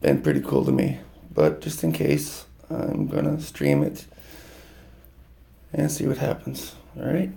been pretty cool to me. But just in case, I'm gonna stream it and see what happens. All right.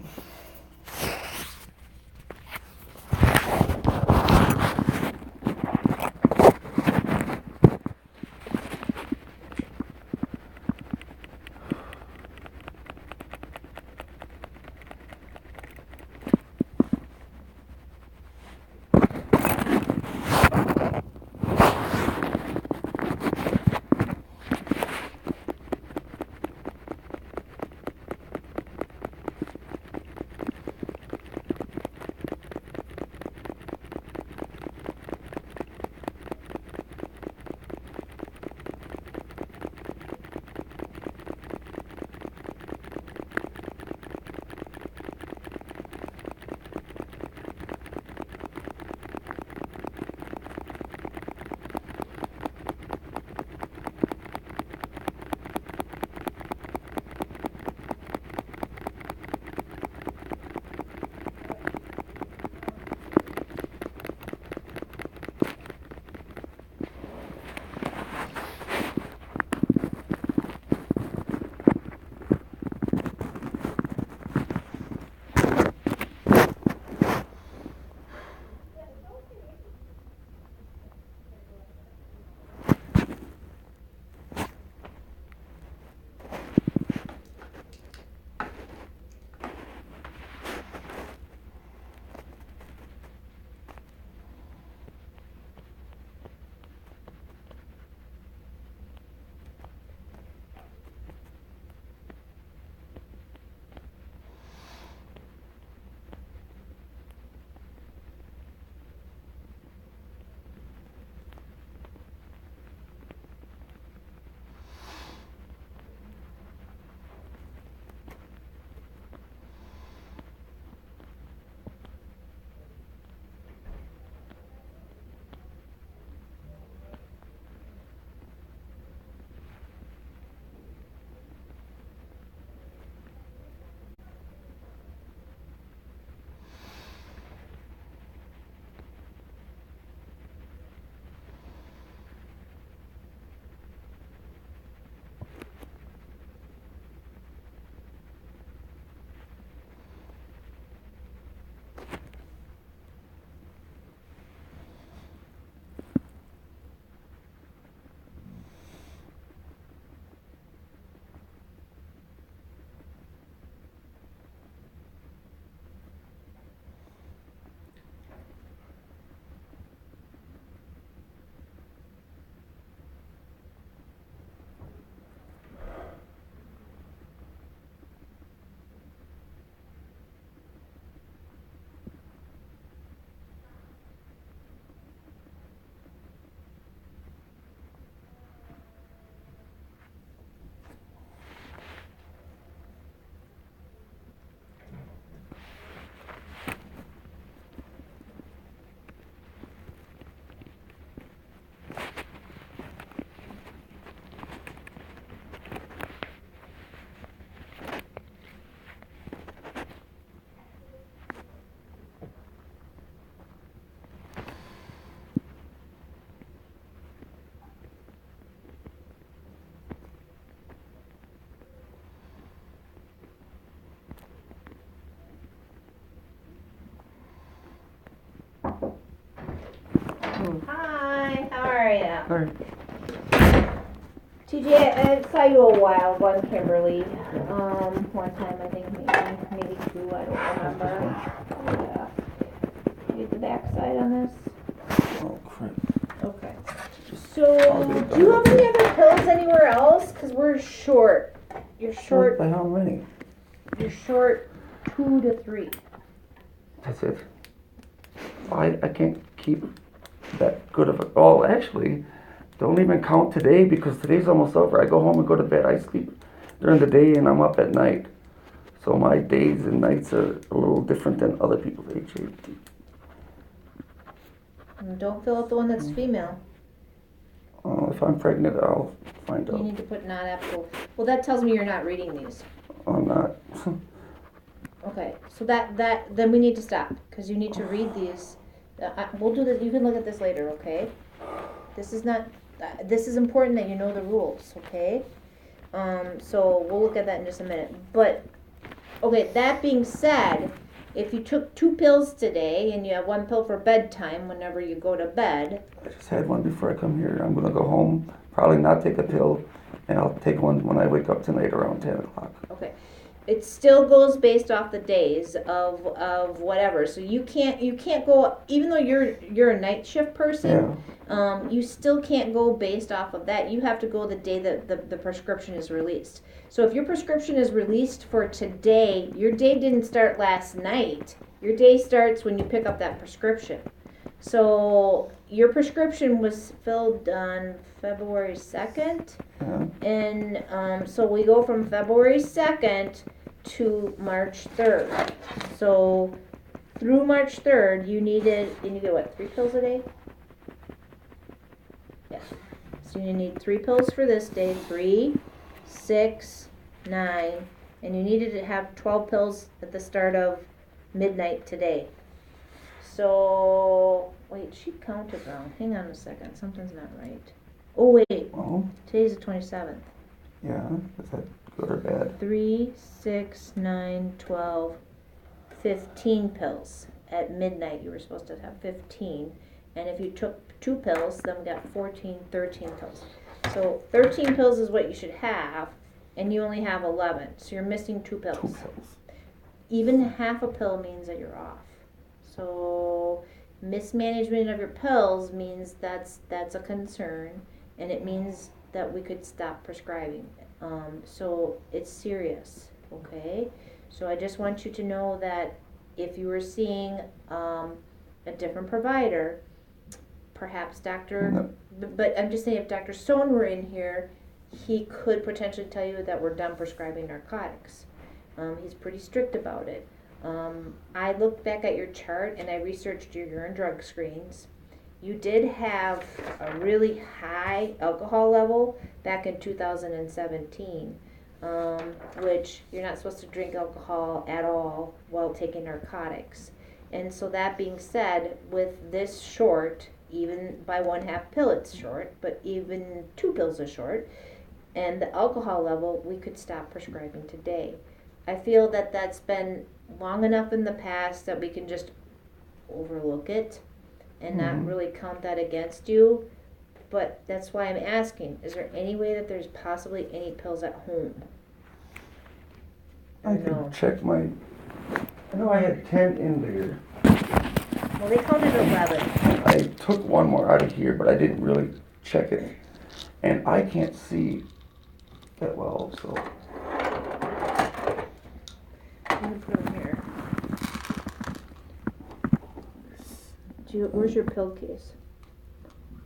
Hi, how are you? All right. TJ, I saw you a while ago in Kimberly. One time I think maybe two, I don't remember. Yeah. You get the backside on this? Oh crap. Okay. I'll So, get it do you done. have any other pills anywhere else? Cause we're short. You're short. By how many? You're short 2 to 3. That's it. I can't keep that good of a. Oh, actually, don't even count today because today's almost over. I go home and go to bed. I sleep during the day and I'm up at night. So my days and nights are a little different than other people's HAT. And don't fill out the one that's female. If I'm pregnant, I'll find You out. need to put not applicable. Well, that tells me you're not reading these. I'm not. Okay, so then we need to stop, because you need to read these. We'll do this, you can look at this later, okay? This is not this is important that you know the rules, okay? So we'll look at that in just a minute. But, okay, that being said, if you took 2 pills today and you have 1 pill for bedtime whenever you go to bed. I just had one before I come here. I'm gonna go home, probably not take a pill, and I'll take one when I wake up tonight around 10 o'clock. Okay. It still goes based off the days of whatever. So you can't go, even though you're a night shift person, you still can't go based off of that. You have to go the day that the prescription is released. So if your prescription is released for today, your day didn't start last night. Your day starts when you pick up that prescription. So your prescription was filled on February 2nd. Yeah. And so we go from February 2nd to March 3rd. So through March 3rd, you needed what, 3 pills a day? Yeah. So you need 3 pills for this day, 3, 6, 9, and you needed to have 12 pills at the start of midnight today. So, wait, she counted wrong. Hang on a second, something's not right. Oh, wait, Oh, today's the 27th. yeah. Is that good or bad? 3, 6, 9, 12, 15 pills. At midnight, you were supposed to have 15. And if you took 2 pills, then we got 14, 13 pills. So 13 pills is what you should have, and you only have 11. So you're missing 2 pills. 2 pills. Even half a pill means that you're off. So mismanagement of your pills means that's a concern, and it means that we could stop prescribing. So it's serious, okay? So I just want you to know that if you were seeing a different provider, perhaps but I'm just saying, if Dr. Stone were in here, he could potentially tell you that we're done prescribing narcotics. He's pretty strict about it. I looked back at your chart and I researched your urine drug screens. You did have a really high alcohol level back in 2017, which you're not supposed to drink alcohol at all while taking narcotics. And so that being said, with this short, even by 1/2 pill it's short, but even 2 pills is short, and the alcohol level, we could stop prescribing today. I feel that that's been long enough in the past that we can just overlook it and not really count that against you. But that's why I'm asking, is there any way that there's possibly any pills at home? I can check my, I know I had 10 in there. Well, they counted 11. I took one more out of here, but I didn't really check it. And I can't see that well, so. I'm gonna put them here. Where's your pill case?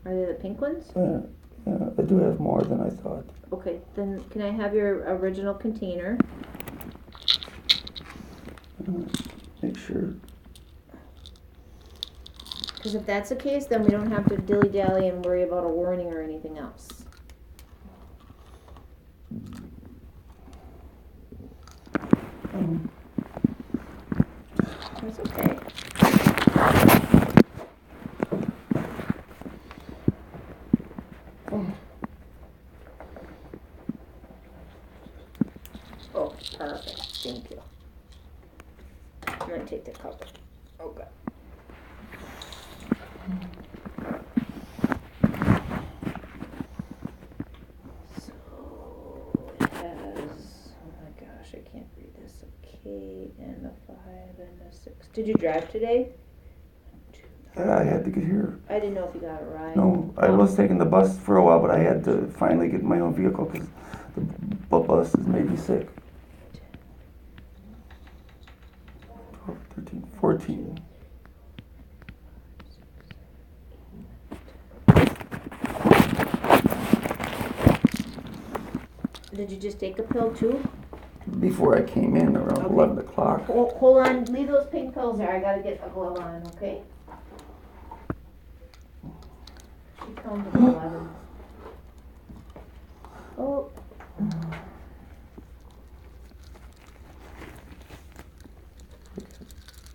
Are they the pink ones? Yeah, I do have more than I thought. Okay, then can I have your original container? Make sure. Because if that's the case, then we don't have to dilly-dally and worry about a warning or anything else. That's okay. Oh, perfect. Thank you. I'm going to take the cover. Okay. So it has, oh my gosh, I can't read this. A K and a 5 and a 6. Did you drive today? Yeah, I had to get here. I didn't know if you got a ride. No, I was taking the bus for a while, but I had to finally get my own vehicle because the bus has made me sick. 12, 13, 14. Did you just take a pill too? Before I came in around 11 o'clock. Hold on, leave those pink pills there. I gotta get a glove on, okay? She counted 11. Oh.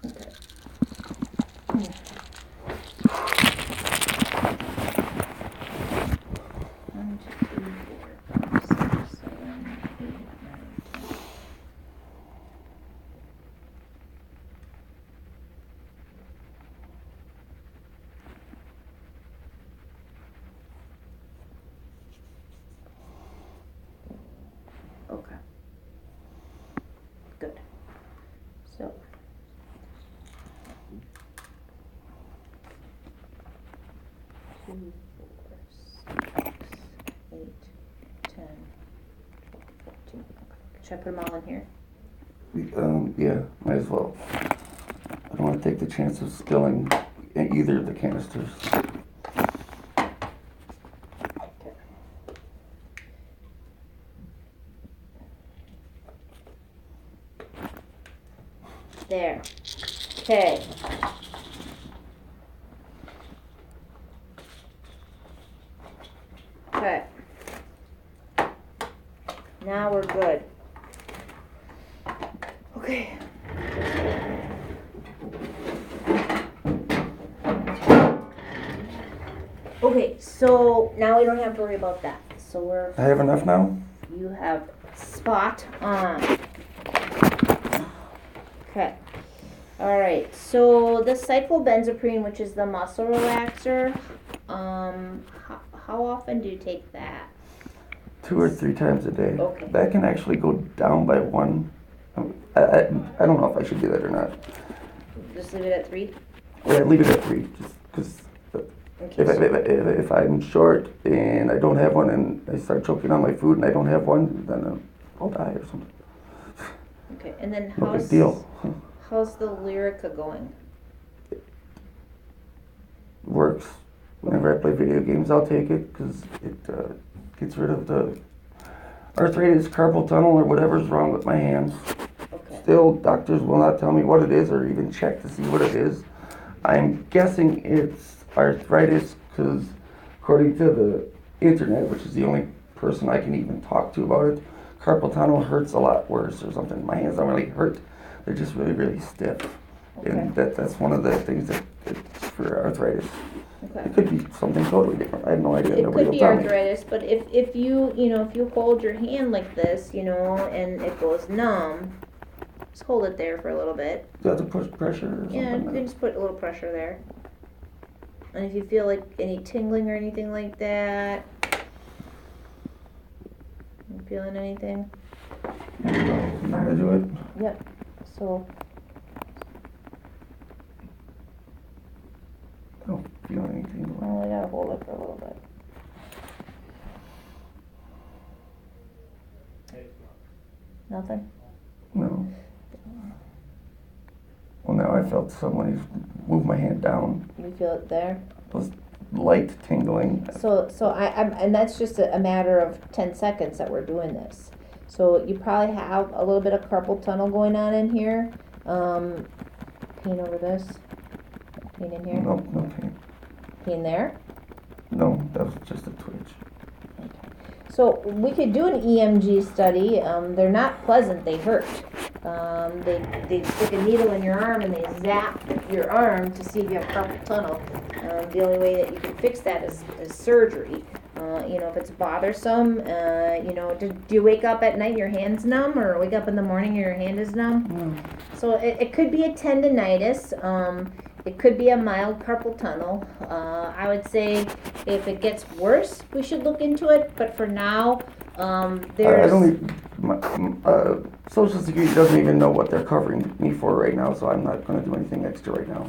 Okay. Should I put them all in here? Yeah, might as well. I don't want to take the chance of spilling in either of the canisters. There. Okay. Okay. Now we're good. Okay. Okay, so now we don't have to worry about that. So we're. I have enough now? You have spot on. Okay. Alright, so the cyclobenzaprine, which is the muscle relaxer, how often do you take that? 2 or 3 times a day. Okay. That can actually go down by 1. I don't know if I should do that or not. Just leave it at 3? Yeah, leave it at 3, just because if I'm short and I don't have one and I start choking on my food and I don't have one, then I'll die or something. Okay, and then No big deal. how's the Lyrica going? Works. Whenever I play video games, I'll take it because it gets rid of the arthritis, carpal tunnel, or whatever's wrong with my hands. Okay. Still, doctors will not tell me what it is or even check to see what it is. I'm guessing it's arthritis because, according to the internet, which is the only person I can even talk to about it, carpal tunnel hurts a lot worse or something. My hands don't really hurt; they're just really, really stiff, and that's one of the things that it's for arthritis. Okay. It could be something totally different. I have no idea. It Nobody could will be tell me. arthritis, but if you hold your hand like this, and it goes numb, just hold it there for a little bit. Do you have to push pressure or something? Yeah, you can just put a little pressure there. And if you feel like any tingling or anything like that, you feeling anything? There you go. You know how to do it? Yep. So I don't feel anything. I only gotta hold it for a little bit. Nothing? No. Well, now I felt somebody move my hand down. You feel it there? It was light tingling. So I'm and that's just a matter of 10 seconds that we're doing this. So you probably have a little bit of carpal tunnel going on in here. Pain over this. Pain in here. No pain. Pain there. No, that was just a twitch. So we could do an EMG study. They're not pleasant. They hurt. They stick a needle in your arm and they zap your arm to see if you have carpal tunnel. The only way that you can fix that is surgery. If it's bothersome, do you wake up at night, your hand's numb, or wake up in the morning and your hand is numb? Mm. So it could be a tendonitis. It could be a mild carpal tunnel. I would say if it gets worse, we should look into it. But for now, I there's. don't even, Social Security doesn't even know what they're covering me for right now, so I'm not going to do anything extra right now.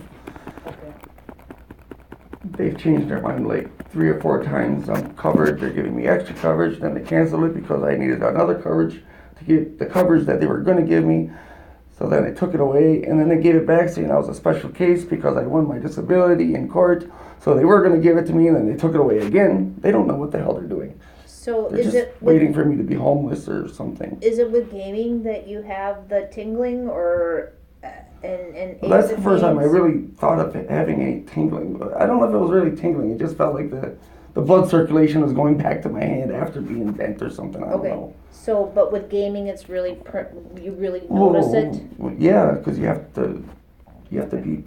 Okay. They've changed their mind like 3 or 4 times. I'm covered. They're giving me extra coverage. Then they canceled it because I needed another coverage to get the coverage that they were going to give me. So then they took it away, and then they gave it back saying I was a special case because I won my disability in court. So they were going to give it to me, and then they took it away again. They don't know what the hell they're doing. So They're is just it waiting for me to be homeless or something. Is it with gaming that you have the tingling or and Well, that's the first time I pains? really thought of having any tingling. But I don't know if it was really tingling. It just felt like the blood circulation was going back to my hand after being bent or something. I don't know. So, but with gaming, it's really you really notice it. Well, yeah, because you have to be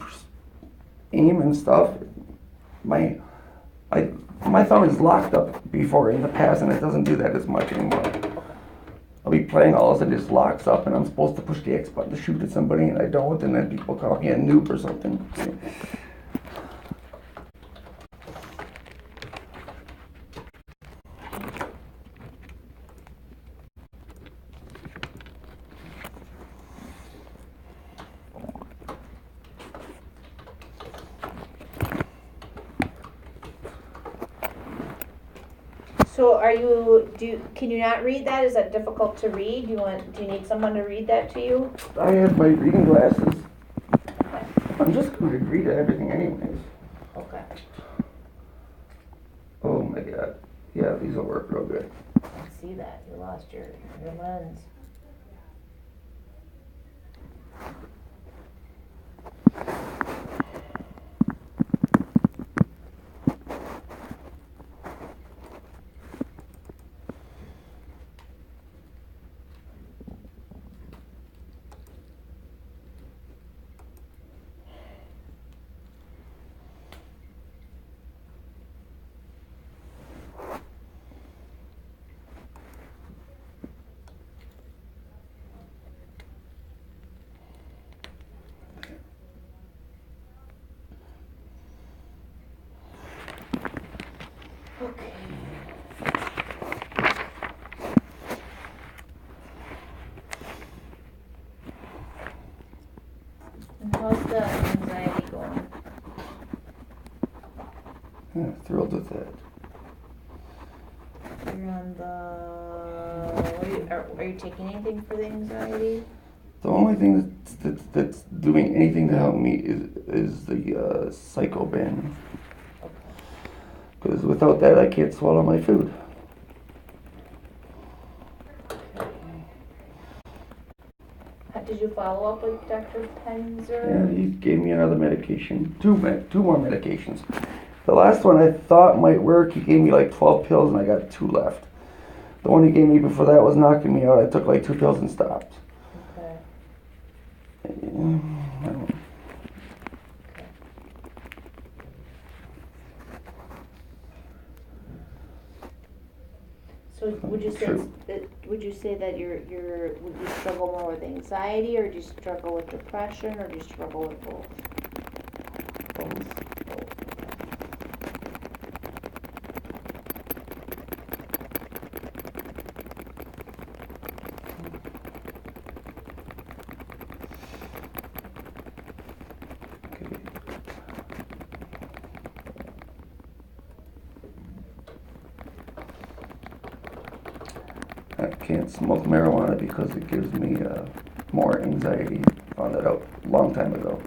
aim and stuff. My thumb is locked up before in the past, and it doesn't do that as much anymore. I'll be playing, all of a sudden it just locks up, and I'm supposed to push the X button to shoot at somebody, and I don't, and then people call me a noob or something. So can you not read that? Is that difficult to read? Do you need someone to read that to you? I have my reading glasses. I'm just going to agree to everything anyways. Okay. Oh my god. Yeah, these will work real good. I see that. You lost your lens. Okay. And how's the anxiety going? Yeah, thrilled with that. You're on are you taking anything for the anxiety? The only thing that's doing anything to help me is the Psychoban. Because without that, I can't swallow my food. Did you follow up with Dr. Penzer? Yeah, he gave me another medication. Two more medications. The last one I thought might work. He gave me like 12 pills and I got 2 left. The one he gave me before that was knocking me out. I took like 2 pills and stopped. Okay. I don't know. So would you say that would you struggle more with anxiety, or do you struggle with depression, or do you struggle with both? I can't smoke marijuana because it gives me more anxiety. Found that out a long time ago.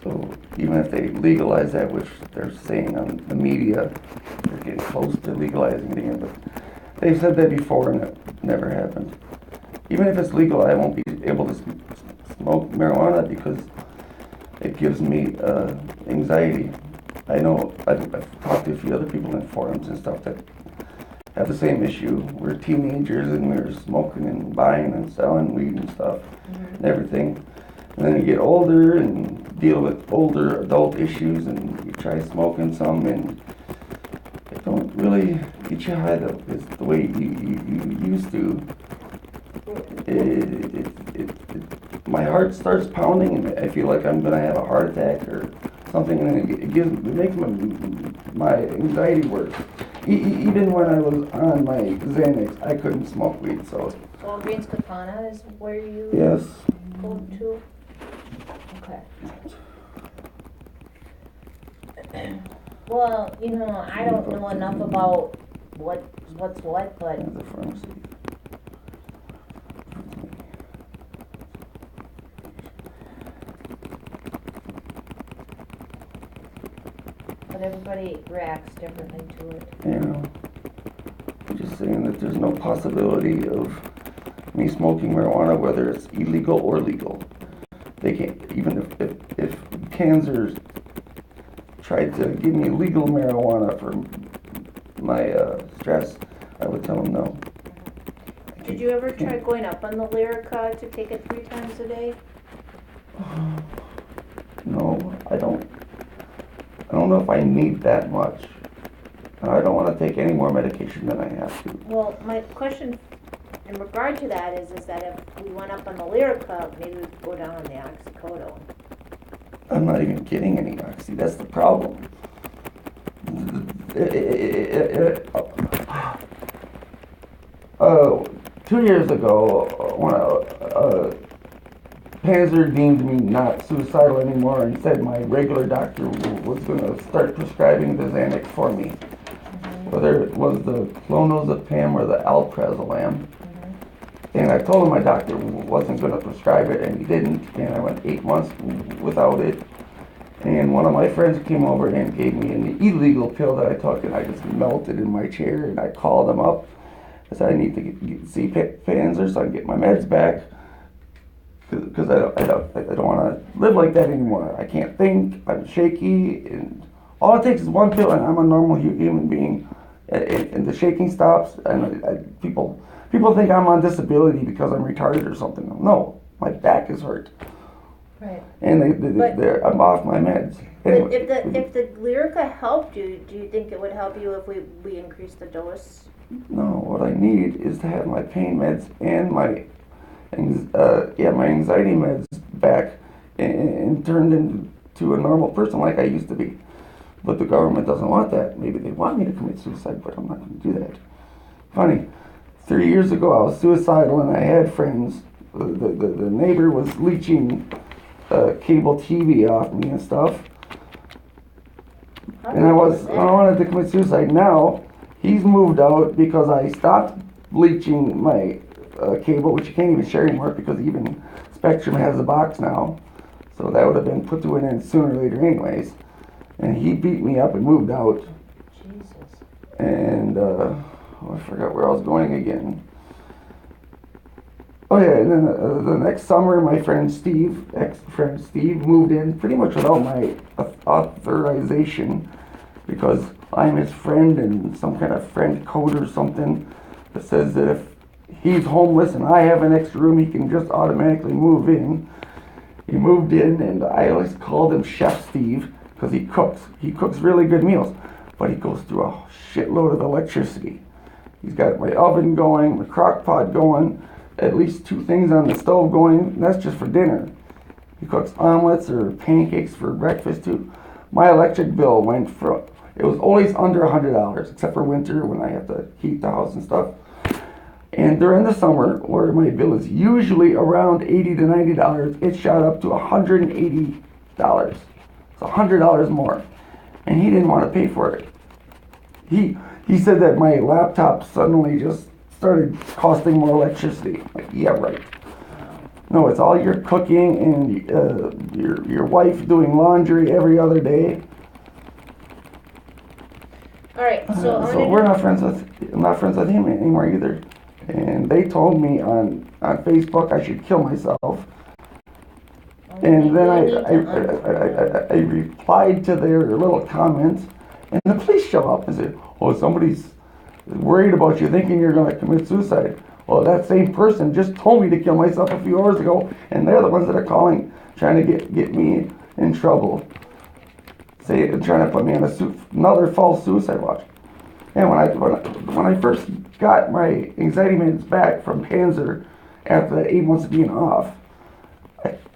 So even if they legalize that, which they're saying on the media, they're getting close to legalizing it again, but they've said that before and it never happened. Even if it's legal, I won't be able to smoke marijuana because it gives me anxiety. I know I've talked to a few other people in forums and stuff that have the same issue. We're teenagers and we're smoking and buying and selling weed and stuff and everything. And then you get older and deal with older adult issues and you try smoking some and it don't really get you high though. It's the way you used to. My heart starts pounding and I feel like I'm gonna have a heart attack or something, and it makes my anxiety worse. Even when I was on my Xanax, I couldn't smoke weed. So Walgreens Kapana is where you yes. go to. Okay. Well, I don't know enough about what's what, but The pharmacy. everybody reacts differently to it. I'm just saying that there's no possibility of me smoking marijuana, whether it's illegal or legal. They can't, even if Kansas tried to give me legal marijuana for my stress, I would tell them no. Did you ever try going up on the Lyrica to take it 3 times a day? No, I don't know if I need that much. I don't want to take any more medication than I have to. Well, my question in regard to that is that if we went up on the Lyrica, maybe we could go down on the oxycodone. I'm not even getting any oxy. That's the problem. 2 years ago, when Panzer deemed me not suicidal anymore and said my regular doctor was going to start prescribing the Xanax for me. whether it was the clonazepam or the alprazolam. And I told him my doctor wasn't going to prescribe it, and he didn't. And I went 8 months without it. And one of my friends came over and gave me an illegal pill that I took, and I just melted in my chair. And I called him up. I said I need to get CPAP so I can get my meds back, because I don't want to live like that anymore. I can't think. I'm shaky, and all it takes is one pill, and I'm a normal human being. And the shaking stops, and people think I'm on disability because I'm retarded or something. No, my back is hurt. Right. And I'm off my meds. Anyway. But if the Lyrica helped you, do you think it would help you if we increase the dose? No, what I need is to have my pain meds and my anxiety meds back and turned into a normal person like I used to be. But the government doesn't want that. Maybe they want me to commit suicide, but I'm not going to do that. Funny, 3 years ago I was suicidal and I had friends. The neighbor was leeching cable TV off me and stuff. And I wanted to commit suicide. Now he's moved out because I stopped bleaching my cable, which you can't even share anymore because even Spectrum has a box now. So that would have been put to an end sooner or later anyways. And he beat me up and moved out. Jesus. And I forgot where I was going again. Oh yeah, and then the next summer, my ex-friend Steve, moved in pretty much without my authorization, because I'm his friend and some kind of friend code or something that says that if he's homeless and I have an extra room, he can just automatically move in. He moved in, and I always called him Chef Steve because he cooks. He cooks really good meals, but he goes through a shitload of electricity. He's got my oven going, my crock pot going, at least 2 things on the stove going, and that's just for dinner. He cooks omelets or pancakes for breakfast too. My electric bill it was always under $100, except for winter when I have to heat the house and stuff. And during the summer, where my bill is usually around $80 to $90, it shot up to $180. It's $100 more. And he didn't want to pay for it. He said that my laptop suddenly just started costing more electricity. Like, yeah, right. No, it's all your cooking and your wife doing laundry every other day. All right, so I'm not friends with him anymore either. And they told me on Facebook I should kill myself. And then I replied to their little comments, and the police show up and say, "Oh, somebody's worried about you thinking you're going to commit suicide." Well, that same person just told me to kill myself a few hours ago, and they're the ones that are calling, trying to get me in trouble, trying to put me on another false suicide watch. And when I first got my anxiety meds back from Panzer after that 8 months of being off,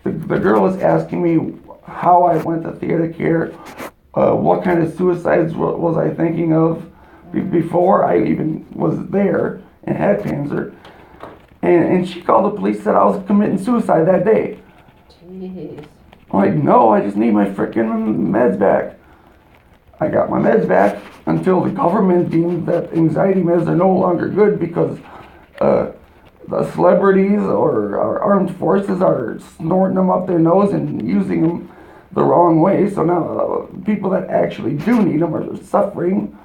the girl was asking me how I went to theater care, what kind of suicides was I thinking of before I even was there and had Panzer. And she called the police, said I was committing suicide that day. Jeez. I'm like, no, I just need my freaking meds back. I got my meds back until the government deemed that anxiety meds are no longer good because the celebrities or our armed forces are snorting them up their nose and using them the wrong way. So now people that actually do need them are suffering.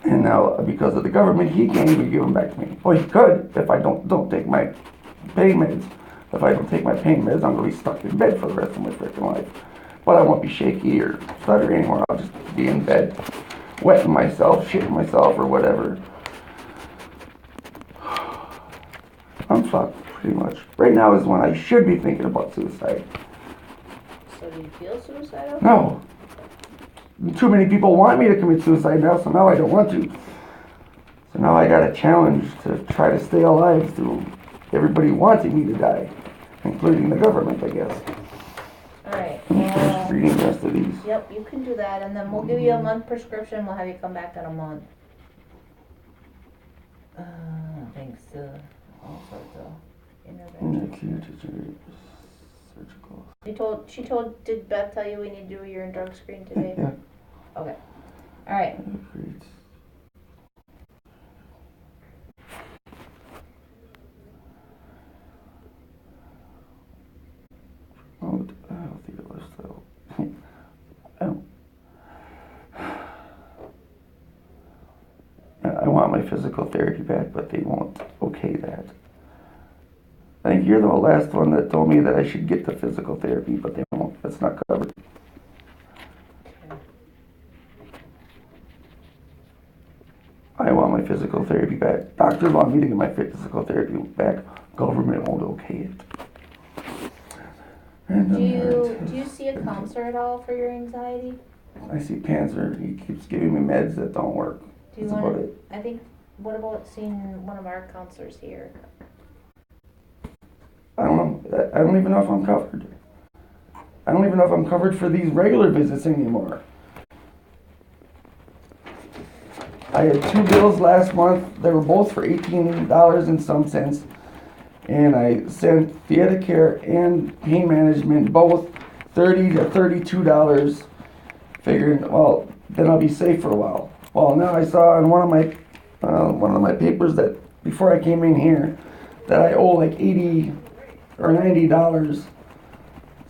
And now, because of the government, he can't even give them back to me. Well, he could if I don't take my pain meds. If I don't take my pain meds, I'm going to be stuck in bed for the rest of my freaking life. But I won't be shaky or stuttering anymore. I'll just be in bed, wetting myself, shitting myself, or whatever. I'm fucked, pretty much. Right now is when I should be thinking about suicide. So do you feel suicidal? No. Too many people want me to commit suicide now, so now I don't want to. So now I got a challenge to try to stay alive through everybody wanting me to die, including the government, I guess. Alright. Just reading the rest of these. Yep, you can do that, and then we'll give you a month prescription. We'll have you come back in a month. Thanks to all sorts of interventions. Surgical. Did Beth tell you we need to do a urine drug screen today? Yeah. Okay. All right. I want my physical therapy back, but they won't okay that. I think you're the last one that told me that I should get the physical therapy, but they won't. That's not covered. I want my physical therapy back. Doctors want me to get my physical therapy back. Government won't okay it. Do you see a counselor at all for your anxiety? I see Panzer. He keeps giving me meds that don't work. Do you want to? I think. What about seeing one of our counselors here? I don't know. I don't even know if I'm covered. I don't even know if I'm covered for these regular visits anymore. I had 2 bills last month. They were both for $18 and some cents. And I sent Theatacare and pain management both $30 to $32, figuring, well, then I'll be safe for a while. Well, now I saw on one of my papers that before I came in here that I owe like $80 or $90.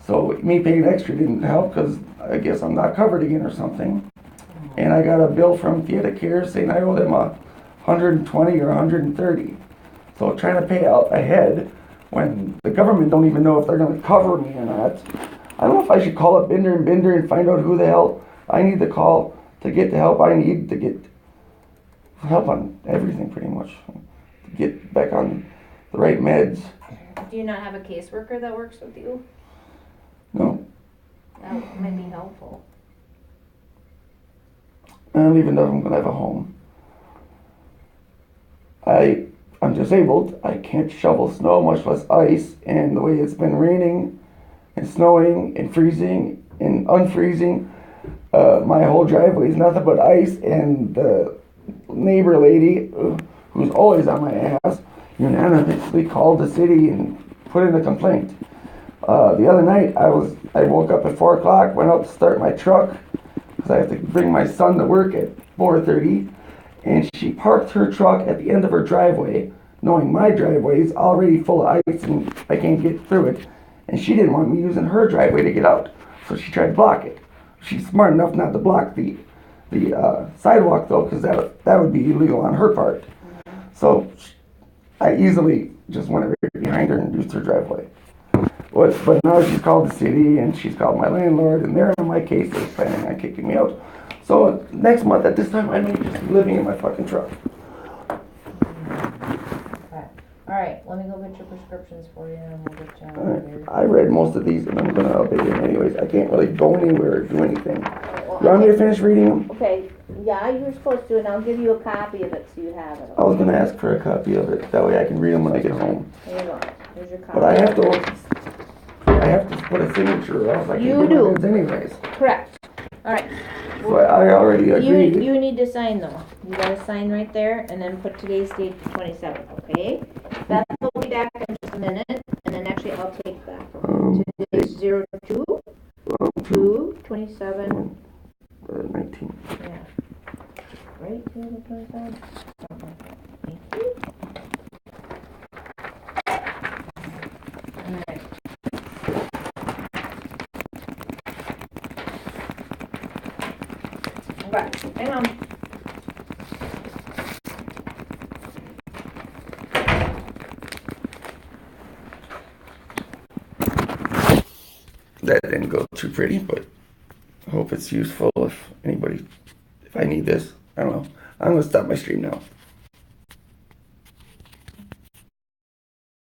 So me paying extra didn't help because I guess I'm not covered again or something. And I got a bill from Theatacare saying I owe them $120 or $130. So trying to pay out ahead when the government don't even know if they're going to cover me or not. I don't know if I should call up Binder and Binder and find out who the hell I need to call to get the help I need to get help on everything pretty much. To get back on the right meds. Do you not have a caseworker that works with you? No. That might be helpful. I don't even know if I'm going to have a home. I'm disabled. I can't shovel snow, much less ice. And the way it's been raining and snowing and freezing and unfreezing, my whole driveway is nothing but ice. And the neighbor lady, who's always on my ass, unanimously called the city and put in a complaint. The other night, I woke up at 4 o'clock, went out to start my truck, because I have to bring my son to work at 4:30, and she parked her truck at the end of her driveway, knowing my driveway is already full of ice and I can't get through it, and she didn't want me using her driveway to get out, so she tried to block it. She's smart enough not to block the sidewalk though, because that would be illegal on her part. So I easily just went right behind her and used her driveway. But now she's called the city and she's called my landlord and they're on my case. They're planning on kicking me out. So next month at this time I may just be living in my fucking truck. All right, let me go get your prescriptions for you and we'll get you out of here. I read most of these and I'm gonna update them anyways. I can't really go anywhere or do anything. You want me to finish reading them? Okay, yeah, you were supposed to, and I'll give you a copy of it so you have it. I was gonna ask for a copy of it. That way I can read them when I get home. There you go. Here's your copy. But I have to put a signature or else I You can do. do it anyways. Correct. All right. So I already agreed. You need to sign though. You gotta sign right there and then put today's date to 27th, okay? Beth will be back in just a minute and then actually I'll take that. Today's 02 2 27 19. Yeah. Right, 27? Thank you. Alright. Okay, hang on. That didn't go too pretty, but I hope it's useful if I need this. I don't know. I'm gonna stop my stream now.